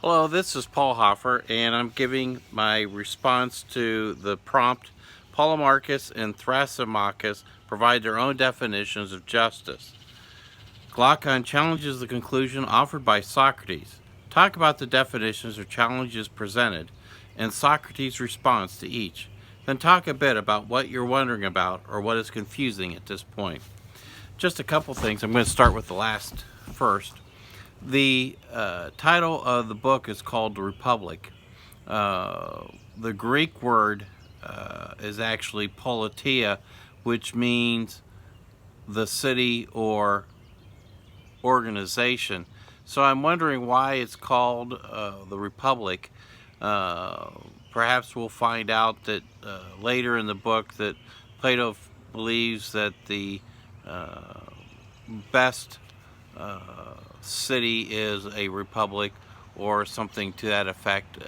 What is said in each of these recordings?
Hello, this is Paul Hoffer, and I'm giving my response to the prompt. Polemarchus and Thrasymachus provide their own definitions of justice. Glaucon challenges the conclusion offered by Socrates. Talk about the definitions or challenges presented, and Socrates' response to each. Then talk a bit about what you're wondering about or what is confusing at this point. Just a couple things. I'm going to start with the last first. The title of the book is called The Republic. The Greek word is actually politia, which means the city or organization. So I'm wondering why it's called The Republic. Perhaps we'll find out that later in the book that Plato believes that the best city is a republic or something to that effect,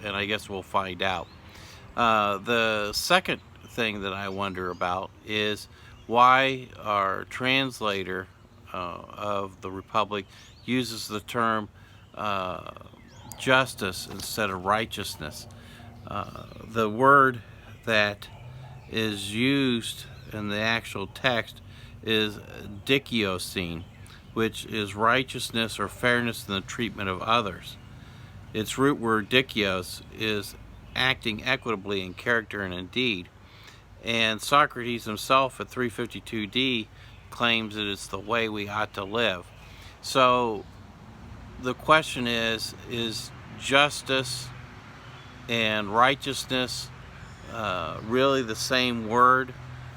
and I guess we'll find out. The second thing that I wonder about is why our translator of the Republic uses the term justice instead of righteousness. The word that is used in the actual text is dikaiosune, which is righteousness or fairness in the treatment of others. Its root word dikaios is acting equitably in character and in deed. And Socrates himself at 352d claims that it's the way we ought to live. So the question is justice and righteousness really the same word?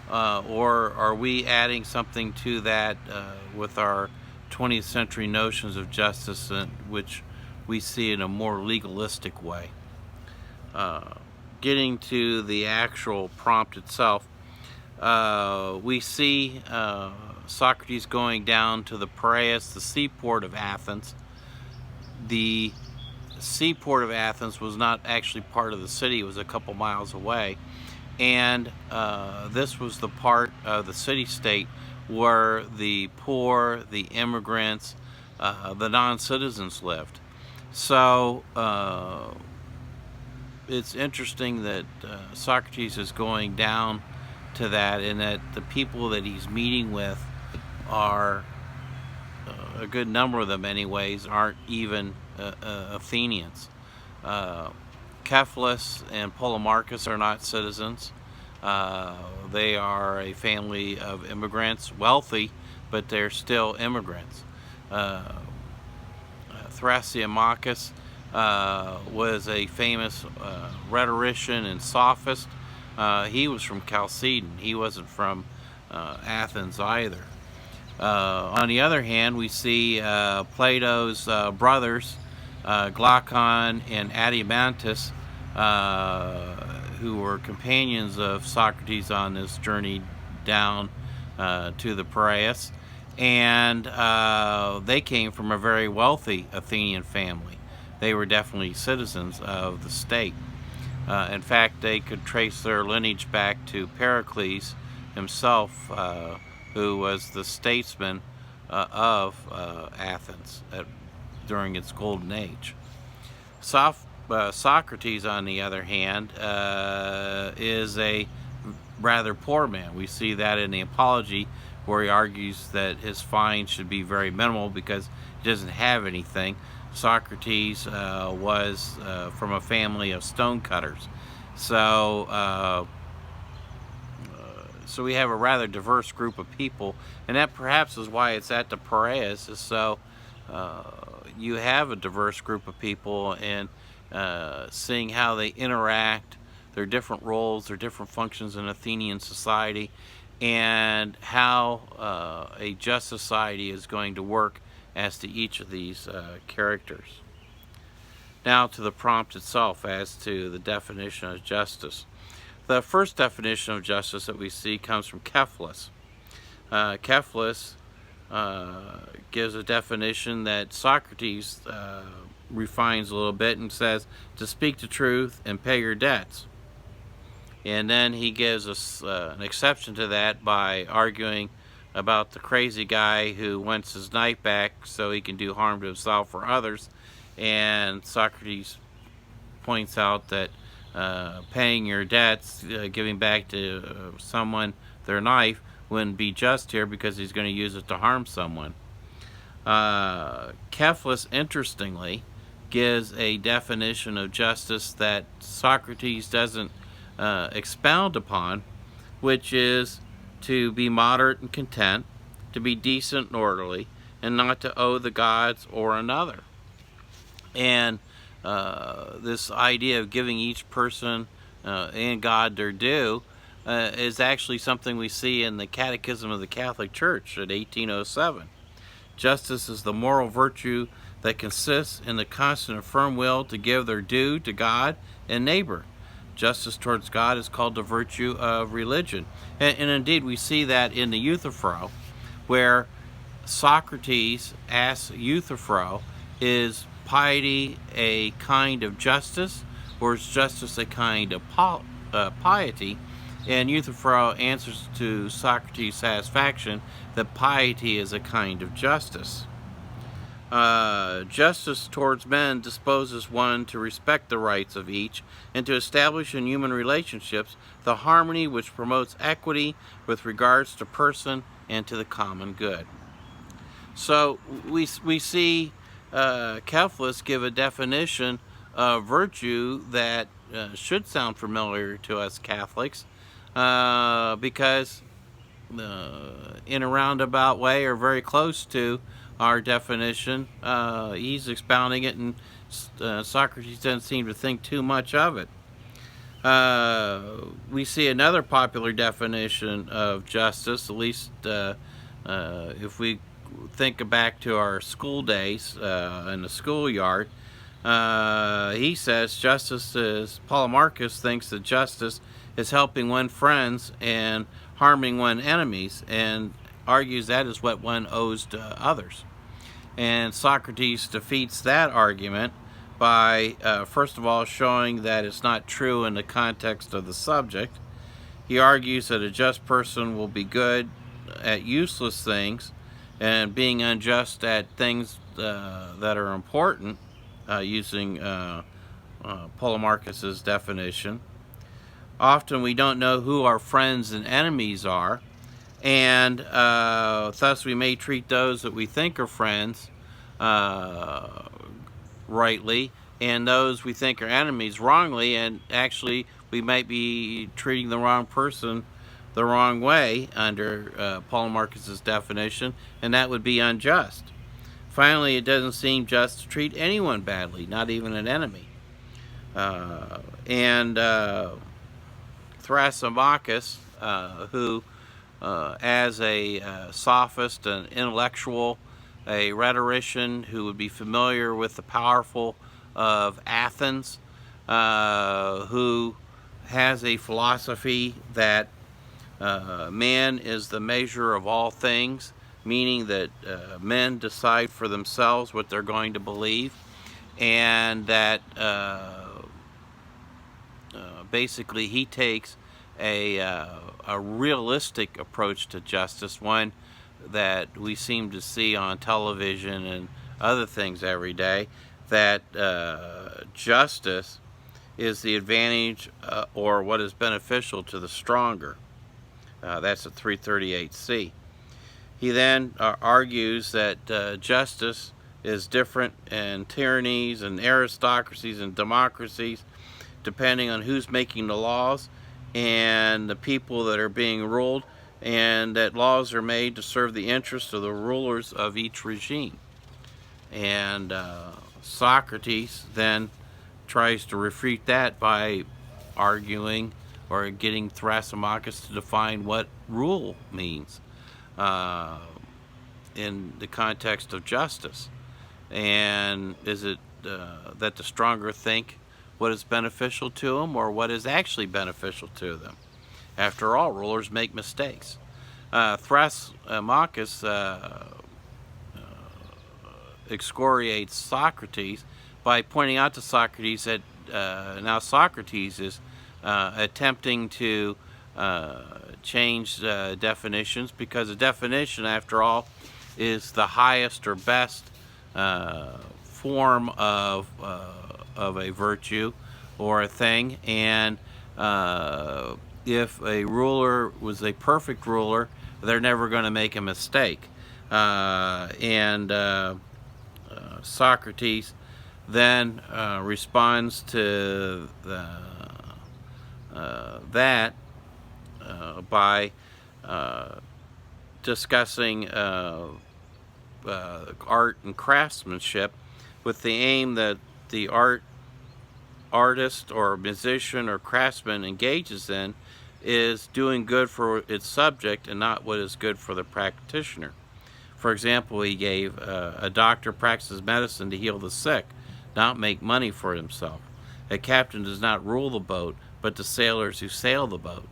Or are we adding something to that with our 20th century notions of justice, which we see in a more legalistic way? Getting to the actual prompt itself, we see Socrates going down to the Piraeus, the seaport of Athens. The seaport of Athens was not actually part of the city, it was a couple miles away. And this was the part of the city-state where the poor, the immigrants, the non-citizens lived. So it's interesting that Socrates is going down to that, and that the people that he's meeting with are, a good number of them anyways, aren't even Athenians. Cephalus and Polemarchus are not citizens. They are a family of immigrants, wealthy, but they're still immigrants. Thrasymachus was a famous rhetorician and sophist. He was from Chalcedon. He wasn't from Athens either. On the other hand, we see Plato's brothers, Glaucon and Adeimantus, who were companions of Socrates on this journey down to the Piraeus, and they came from a very wealthy Athenian family. They were definitely citizens of the state. In fact, they could trace their lineage back to Pericles himself, who was the statesman of Athens during its golden age. Socrates, on the other hand, is a rather poor man. We see that in the Apology, where he argues that his fine should be very minimal because he doesn't have anything. Socrates was from a family of stonecutters. So we have a rather diverse group of people, and that perhaps is why it's at the Piraeus, is so you have a diverse group of people, and seeing how they interact, their different roles, their different functions in Athenian society, and how a just society is going to work as to each of these characters. Now to the prompt itself as to the definition of justice. The first definition of justice that we see comes from Cephalus. Cephalus gives a definition that Socrates refines a little bit and says to speak the truth and pay your debts. And then he gives us an exception to that by arguing about the crazy guy who wants his knife back so he can do harm to himself or others. and Socrates points out that paying your debts, giving back to someone their knife, wouldn't be just here because he's going to use it to harm someone. Kephalus, interestingly, gives a definition of justice that Socrates doesn't expound upon, which is to be moderate and content, to be decent and orderly, and not to owe the gods or another. And this idea of giving each person and God their due is actually something we see in the Catechism of the Catholic Church at 1807. Justice is the moral virtue that consists in the constant and firm will to give their due to God and neighbor. Justice towards God is called the virtue of religion. And indeed, we see that in the Euthyphro, where Socrates asks Euthyphro, is piety a kind of justice, or is justice a kind of piety? And Euthyphro answers to Socrates' satisfaction that piety is a kind of justice. Justice towards men disposes one to respect the rights of each and to establish in human relationships the harmony which promotes equity with regards to person and to the common good. So we see Kephalus give a definition of virtue that should sound familiar to us Catholics, because in a roundabout way, or very close to our definition, he's expounding it, and Socrates doesn't seem to think too much of it. We see another popular definition of justice, at least if we think back to our school days in the schoolyard. He says justice is, Polemarchus thinks that justice is helping one's friends and harming one's enemies, and argues that is what one owes to others. And Socrates defeats that argument by, first of all, showing that it's not true in the context of the subject. He argues that a just person will be good at useless things and being unjust at things that are important, using Polemarchus's definition. Often we don't know who our friends and enemies are, and thus we may treat those that we think are friends rightly, and those we think are enemies wrongly, and actually we might be treating the wrong person the wrong way under Polemarchus's definition, and that would be unjust. Finally, it doesn't seem just to treat anyone badly, not even an enemy. Thrasymachus, who as a sophist, an intellectual, a rhetorician who would be familiar with the powerful of Athens, who has a philosophy that man is the measure of all things, meaning that men decide for themselves what they're going to believe, and that basically he takes a realistic approach to justice, one that we seem to see on television and other things every day, that justice is the advantage or what is beneficial to the stronger. That's at 338C. He then argues that justice is different in tyrannies and aristocracies and democracies, depending on who's making the laws and the people that are being ruled, and that laws are made to serve the interests of the rulers of each regime. And Socrates then tries to refute that by arguing or getting Thrasymachus to define what rule means in the context of justice. And is it that the stronger think what is beneficial to them, or what is actually beneficial to them? After all, rulers make mistakes. Thrasymachus excoriates Socrates by pointing out to Socrates that now Socrates is attempting to change definitions, because a definition, after all, is the highest or best form of a virtue or a thing, and if a ruler was a perfect ruler, they're never going to make a mistake. Socrates then responds to that by discussing art and craftsmanship, with the aim that the artist or musician or craftsman engages in is doing good for its subject and not what is good for the practitioner. For example, he gave a doctor practices medicine to heal the sick, not make money for himself. A captain does not rule the boat, but the sailors who sail the boat.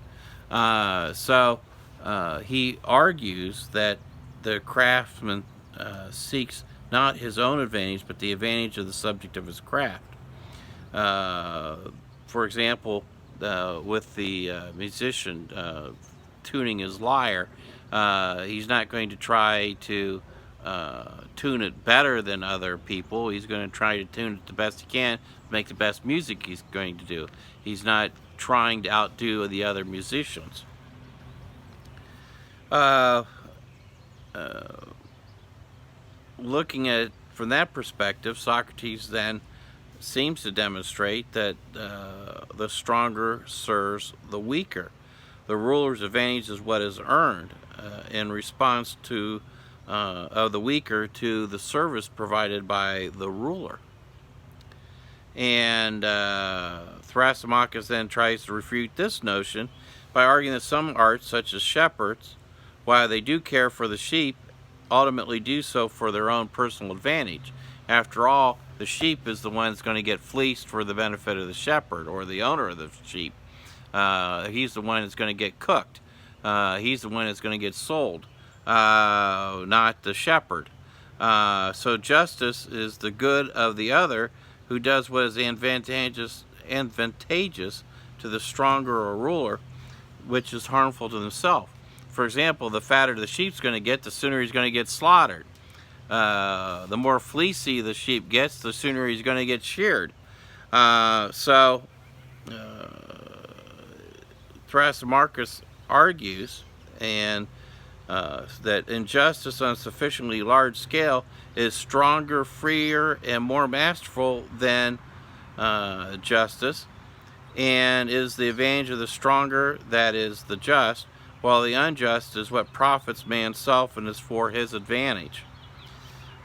He argues that the craftsman seeks not his own advantage, but the advantage of the subject of his craft. For example, with the musician tuning his lyre, he's not going to try to tune it better than other people. He's going to try to tune it the best he can, make the best music he's going to do. He's not trying to outdo the other musicians. Looking at it from that perspective, Socrates then seems to demonstrate that the stronger serves the weaker. The ruler's advantage is what is earned in response to of the weaker to the service provided by the ruler. And Thrasymachus then tries to refute this notion by arguing that some arts, such as shepherds, while they do care for the sheep, ultimately do so for their own personal advantage. After all, the sheep is the one that's going to get fleeced for the benefit of the shepherd or the owner of the sheep. He's the one that's going to get cooked. He's the one that's going to get sold, not the shepherd. So justice is the good of the other who does what is advantageous to the stronger or ruler, which is harmful to himself. For example, the fatter the sheep's going to get, the sooner he's going to get slaughtered. The more fleecy the sheep gets, the sooner he's going to get sheared. Thrasymachus argues that injustice on a sufficiently large scale is stronger, freer, and more masterful than justice, and is the advantage of the stronger, that is, the just, while the unjust is what profits man's self and is for his advantage.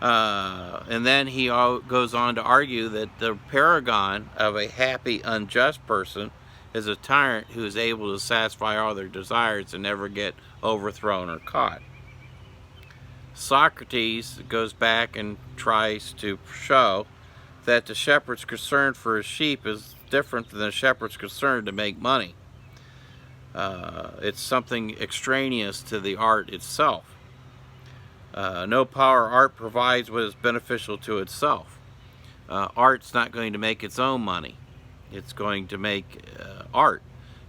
And then he goes on to argue that the paragon of a happy, unjust person is a tyrant who is able to satisfy all their desires and never get overthrown or caught. Socrates goes back and tries to show that the shepherd's concern for his sheep is different than the shepherd's concern to make money. It's something extraneous to the art itself. No power art provides what is beneficial to itself. Art's not going to make its own money. It's going to make art.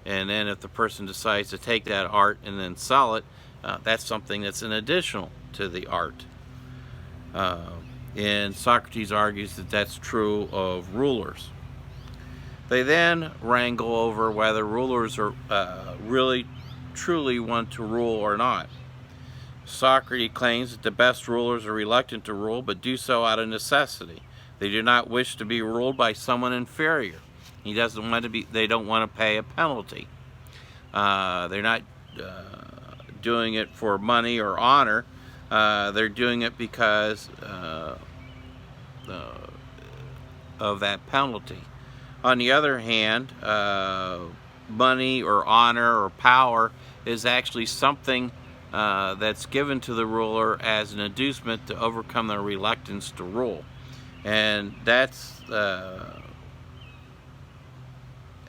And then if the person decides to take that art and then sell it, that's something that's an additional to the art. And Socrates argues that that's true of rulers. They then wrangle over whether rulers are really truly want to rule or not. Socrates claims that the best rulers are reluctant to rule, but do so out of necessity. They do not wish to be ruled by someone inferior. He doesn't want to be. They don't want to pay a penalty. They're not doing it for money or honor. They're doing it because of that penalty. On the other hand, money or honor or power is actually something that's given to the ruler as an inducement to overcome their reluctance to rule. And that's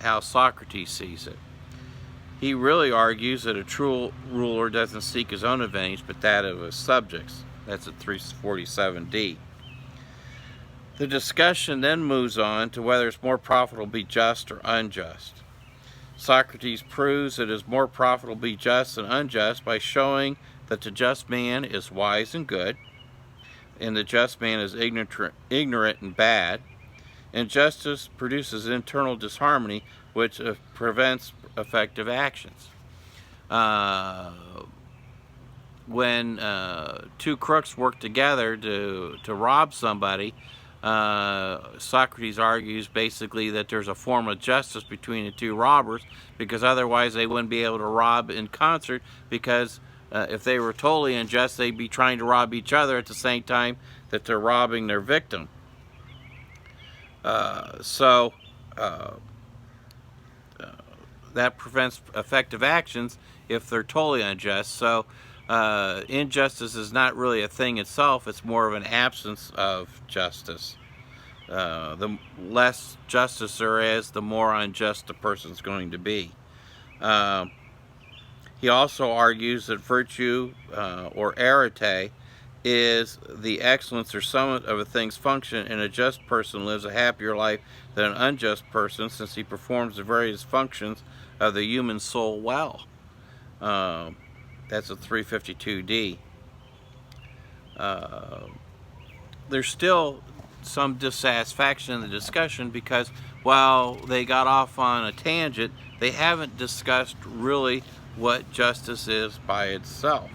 how Socrates sees it. He really argues that a true ruler doesn't seek his own advantage, but that of his subjects. That's at 347d. The discussion then moves on to whether it's more profitable to be just or unjust. Socrates proves it is more profitable to be just than unjust by showing that the just man is wise and good, and the just man is ignorant and bad. Injustice produces internal disharmony, which prevents effective actions. When two crooks work together to rob somebody, Socrates argues basically that there's a form of justice between the two robbers, because otherwise they wouldn't be able to rob in concert, because if they were totally unjust, they'd be trying to rob each other at the same time that they're robbing their victim. That prevents effective actions if they're totally unjust. So injustice is not really a thing itself, it's more of an absence of justice. The less justice there is, the more unjust the person's going to be. He also argues that virtue, or arete, is the excellence or summit of a thing's function, and a just person lives a happier life than an unjust person, since he performs the various functions of the human soul well. That's a 352D. There's still some dissatisfaction in the discussion, because while they got off on a tangent, they haven't discussed really what justice is by itself.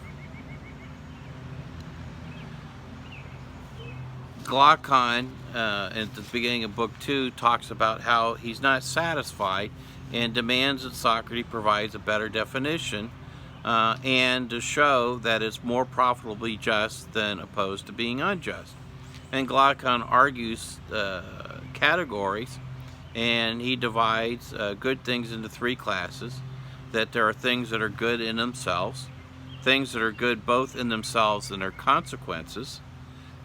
Glaucon, at the beginning of Book 2, talks about how he's not satisfied and demands that Socrates provides a better definition, and to show that it's more profitably just than opposed to being unjust. And Glaucon argues categories, and he divides good things into three classes: that there are things that are good in themselves, things that are good both in themselves and their consequences,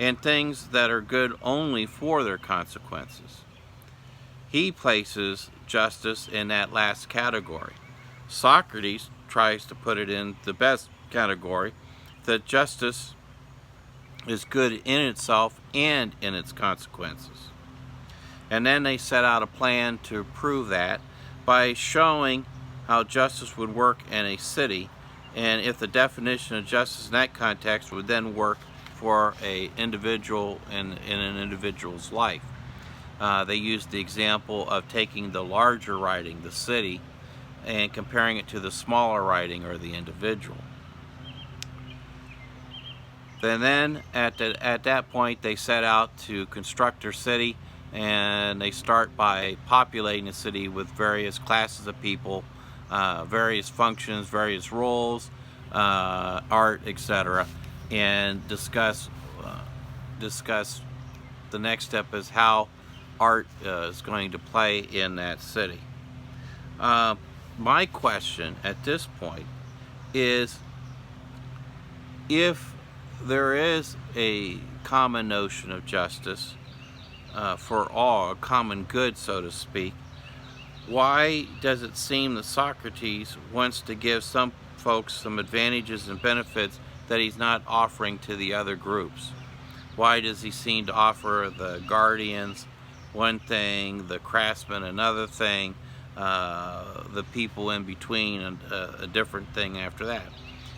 and things that are good only for their consequences. He places justice in that last category. Socrates tries to put it in the best category, that justice is good in itself and in its consequences. And then they set out a plan to prove that by showing how justice would work in a city, and if the definition of justice in that context would then work for an individual in an individual's life. They used the example of taking the larger writing, the city, and comparing it to the smaller writing, or the individual. And then at that point they set out to construct their city, and they start by populating the city with various classes of people, various functions, various roles, art, etc., and discuss the next step is how art is going to play in that city. My question at this point is, if there is a common notion of justice for all, a common good, so to speak, why does it seem that Socrates wants to give some folks some advantages and benefits that he's not offering to the other groups? Why does he seem to offer the guardians one thing, the craftsmen another thing, the people in between a different thing after that?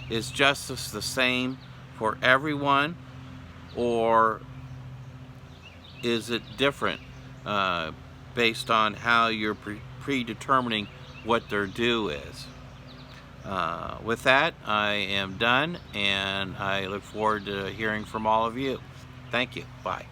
Is justice the same for everyone, or is it different based on how you're predetermining what their due is? With that, I am done, and I look forward to hearing from all of you. Thank you. Bye.